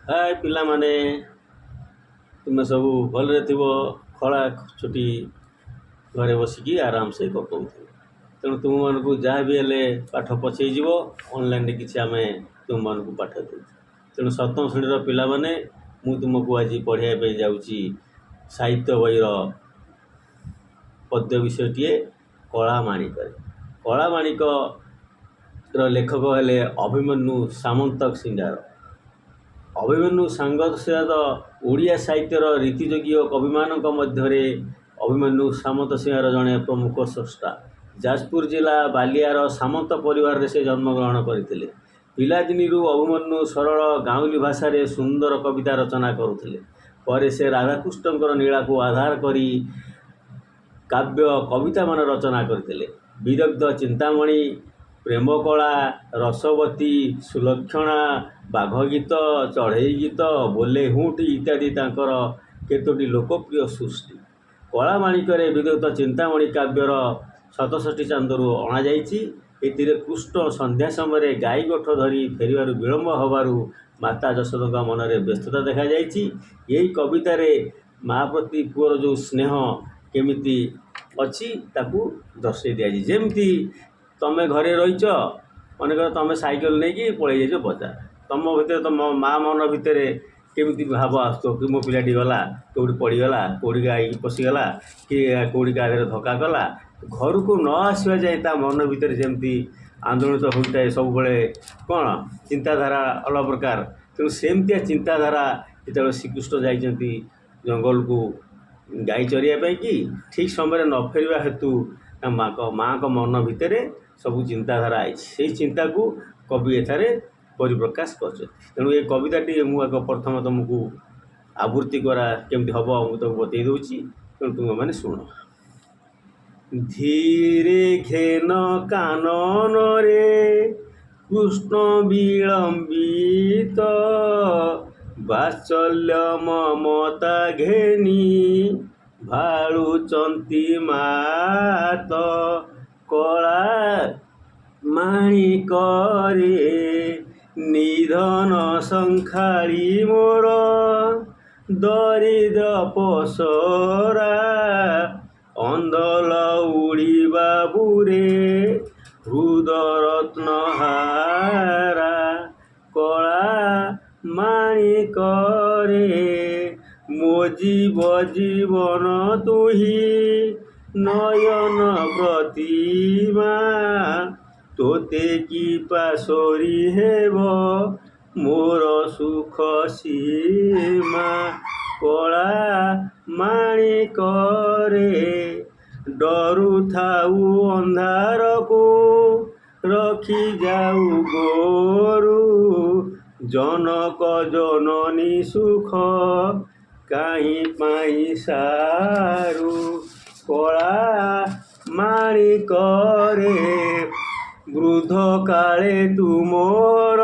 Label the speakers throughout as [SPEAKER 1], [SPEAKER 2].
[SPEAKER 1] ହାଏ ପିଲାମାନେ, ତୁମେ ସବୁ ଭଲରେ ଥିବ। ଖରା ଛୁଟି ଘରେ ବସିକି ଆରାମସେ କଟଉଥିବ। ତେଣୁ ତୁମମାନଙ୍କୁ ଯାହା ବି ହେଲେ ପାଠ ପଛେଇଯିବ। ଅନଲାଇନ୍ରେ କିଛି ଆମେ ତୁମମାନଙ୍କୁ ପାଠ ଦେଉଛୁ। ତେଣୁ ସପ୍ତମ ଶ୍ରେଣୀର ପିଲାମାନେ, ମୁଁ ତୁମକୁ ଆଜି ପଢ଼ାଇବା ପାଇଁ ଯାଉଛି ସାହିତ୍ୟ ବହିର ପଦ୍ୟ ବିଷୟଟିଏ, କଳାମାଣିକରେ। କଳାମାଣିକର ଲେଖକ ହେଲେ ଅଭିମନ୍ୟୁ ସାମନ୍ତସିଂହାର। ଅଭିମନ୍ୟୁ ସାମନ୍ତସିଂହାର ଓଡ଼ିଆ ସାହିତ୍ୟର ରୀତିଯୋଗୀ କବିମାନଙ୍କ ମଧ୍ୟରେ ଅଭିମନ୍ୟୁ ସାମନ୍ତସିଂହାର ଜଣେ ପ୍ରମୁଖ ସ୍ରଷ୍ଟା। ଯାଜପୁର ଜିଲ୍ଲା ବାଲିଆର ସାମନ୍ତ ପରିବାରରେ ସେ ଜନ୍ମଗ୍ରହଣ କରିଥିଲେ। ପିଲାଦିନରୁ ଅଭିମନ୍ୟୁ ସରଳ ଗାଉଁଲି ଭାଷାରେ ସୁନ୍ଦର କବିତା ରଚନା କରୁଥିଲେ। ପରେ ସେ ରାଧାକୃଷ୍ଣଙ୍କର ନୀଳାକୁ ଆଧାର କରି କାବ୍ୟ କବିତାମାନ ରଚନା କରିଥିଲେ। ବିଦଗ୍ଧ ଚିନ୍ତାମଣି, ପ୍ରେମକଳା, ରସବତୀ, ସୁଲକ୍ଷଣା, ବାଘଗୀତ, ଚଢ଼େଇ ଗୀତ, ବୋଲେ ହୁଣ୍ଟ ଇତ୍ୟାଦି ତାଙ୍କର କେତୋଟି ଲୋକପ୍ରିୟ ସୃଷ୍ଟି। କଳାମାଣିକରେ ବିଦଗ୍ଧ ଚିନ୍ତାମଣି କାବ୍ୟର 67 ଚାନ୍ଦରୁ ଅଣାଯାଇଛି। ଏଥିରେ କୃଷ୍ଣ ସନ୍ଧ୍ୟା ସମୟରେ ଗାଈ ଗୋଠ ଧରି ଫେରିବାରୁ ବିଳମ୍ବ ହେବାରୁ ମାତା ଯଶୋଦାଙ୍କ ମନରେ ବ୍ୟସ୍ତତା ଦେଖାଯାଇଛି। ଏହି କବିତାରେ ମା ପ୍ରତି ପୁଅର ଯେଉଁ ସ୍ନେହ କେମିତି ଅଛି ତାକୁ ଦର୍ଶାଇ ଦିଆଯାଇଛି। ଯେମିତି ତୁମେ ଘରେ ରହିଛ, ମନେକର ତୁମେ ସାଇକେଲ ନେଇକି ପଳେଇ ଯାଇଛ ବଜାର। ତୁମ ଭିତରେ ତୁମ ମା ମନ ଭିତରେ କେମିତି ଭାବ ଆସୁଥିବ କି ମୋ ପିଲାଟି ଗଲା, କେଉଁଠି ପଡ଼ିଗଲା, କେଉଁଠି ଗାଈ ପଶିଗଲା, କି କେଉଁଠି କାହା ଧକ୍କା କଲା। ଘରକୁ ନ ଆସିବା ଯାଏ ତା ମନ ଭିତରେ ଯେମିତି ଆନ୍ଦୋଳିତ ହୋଇଥାଏ ସବୁବେଳେ। କ'ଣ ଚିନ୍ତାଧାରା ଅଲଗା ପ୍ରକାର। ତେଣୁ ସେମିତିଆ ଚିନ୍ତାଧାରା ଯେତେବେଳେ ଶ୍ରୀକୃଷ୍ଣ ଯାଇଛନ୍ତି ଜଙ୍ଗଲକୁ ଗାଈ ଚରିବା ପାଇଁକି, ଠିକ୍ ସମୟରେ ନ ଫେରିବା ହେତୁ ମାଆଙ୍କ ମନ ଭିତରେ ସବୁ ଚିନ୍ତାଧାରା ଆଇଛି। ସେଇ ଚିନ୍ତାକୁ କବି ଏଠାରେ ପରିପ୍ରକାଶ କରିଛନ୍ତି। ତେଣୁ ଏ କବିତାଟି ମୁଁ ଆଗ ପ୍ରଥମେ ତୁମକୁ ଆବୃତ୍ତି କେମିତି ହେବ ମୁଁ ତୁମକୁ ବତେଇ ଦେଉଛି। ତେଣୁ ତୁମେମାନେ ଶୁଣ। ଧୀରେ ଘେନ କାନନରେ କୃଷ୍ଣ ବିଳମ୍ବିତ, ବାତ୍ସଲ୍ୟ ମମତା ଘେନି ଭାଳୁଛନ୍ତି ମାତ। କଳା ମାଣିକରେ ନିଧନ ସଂଖାଳି ମୋର, ଦରିଦ୍ର ପସରା ଅନ୍ଧଲ ଉଡ଼ିବା ବୁରେ ହୃଦ ରତ୍ନହାରା। କଳା ମାଣିକରେ ମୋ ଜୀବନ ତୁହି, ନୟନ ପ୍ରତିମା ତୋତେ କି ପାଶୋରି ହେବ ମୋର ସୁଖ ସୀମା। କଳା ମାଣିକରେ ଡରୁଥାଉ ଅନ୍ଧାରକୁ, ରଖି ଯାଉ ଗୋରୁ ଜନକ ଜନନୀ ସୁଖ କାହିଁ ପାଇଁ ସାରୁ। କଳା ମାଣିକରେ ବୃଦ୍ଧ କାଳେ ତୁମର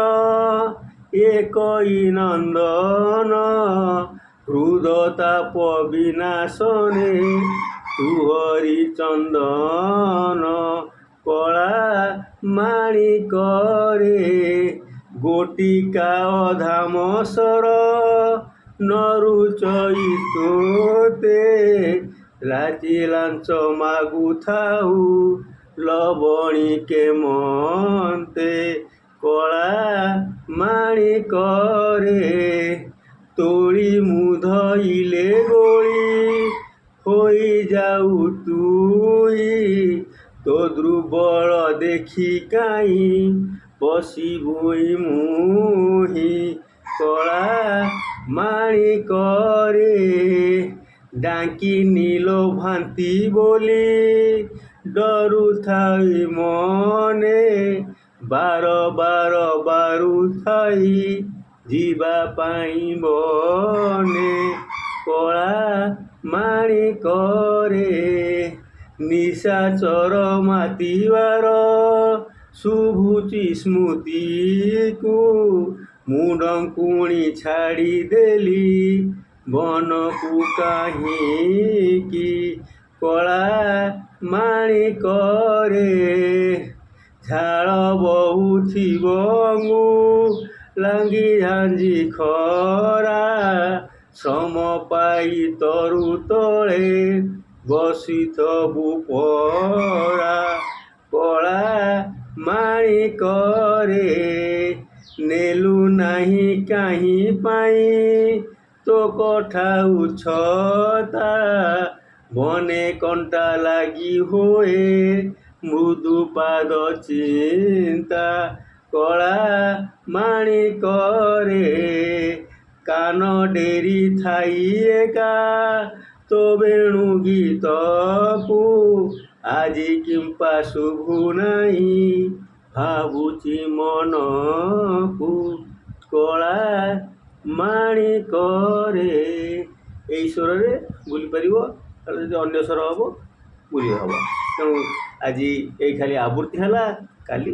[SPEAKER 1] ଏକଇ ନନ୍ଦନ, ହୃଦ ତାପ ବିନାଶନେ ତୁହରି ଚନ୍ଦନ। କଳା ମାଣିକରେ ଗୋଟିକା ଅଧାମସର, ନରୁଚଇ ତୋତେ ଲାଚି ଲାଞ୍ଚ ମାଗୁଥାଉ ଲବଣୀକେ ମନ୍ତେ। କଳା ମାଣିକରେ ତୋଳି ମୁଁ ଧଇଲେ ଗୋଳି, ହୋଇଯାଉ ତୁହି ତୋ ଦୁର୍ବଳ ଦେଖି କାହିଁ ପଶିବୁଇ ମୁହିଁ। କଳା ମାଣିକରେ ଡାକି ନିଲ ଭାନ୍ତି ବୋଲି, ଡରୁଥାଇ ମନେ ବାର ବାର ବାରୁଥାଇ ଯିବା ପାଇଁ ବନେ। କଳା ମାଣିକରେ ନିଶାଚର ମାତିବାର ଶୁଭୁଛି ସ୍ମୃତିକୁ, ମୁଣ୍ଡଙ୍କୁଣି ଛାଡ଼ିଦେଲି ବନକୁ କାହିଁକି। କଳା ମାଣିକରେ ଝାଳ ବହୁଥିବ ଲାଙ୍ଗି ଝାଞ୍ଜି ଖରା ଶ୍ରମ ପାଇ ତରୁ ତଳେ ବସିଥବୁ ପରା କଳା ମାଣିକରେ ନେଲୁ ନାହିଁ କାହିଁ ପାଇଁ ତୋ କଠାଉ ଛତା ବନେ କଣ୍ଟା ଲାଗି ହୁଏ ମୃଦୁ ପାଦ ଚିନ୍ତା କଳା ମାଣିକରେ କାନ ଡେରି ଥାଇ ଏକା ତୋ ବେଣୁ ଗୀତକୁ ଆଜି କିମ୍ପା ଶୁଭୁ ନାହିଁ ଭାବୁଛି ମନକୁ କଳା ମାଣିକରେ। ଏଇ ସ୍ୱରରେ ବୁଲି ପାରିବ, ଯଦି ଅନ୍ୟ ସ୍ୱର ହେବ ବୁଲି ହେବ। ତେଣୁ ଆଜି ଏଇ ଖାଲି ଆବୃତ୍ତି ହେଲା, କାଲି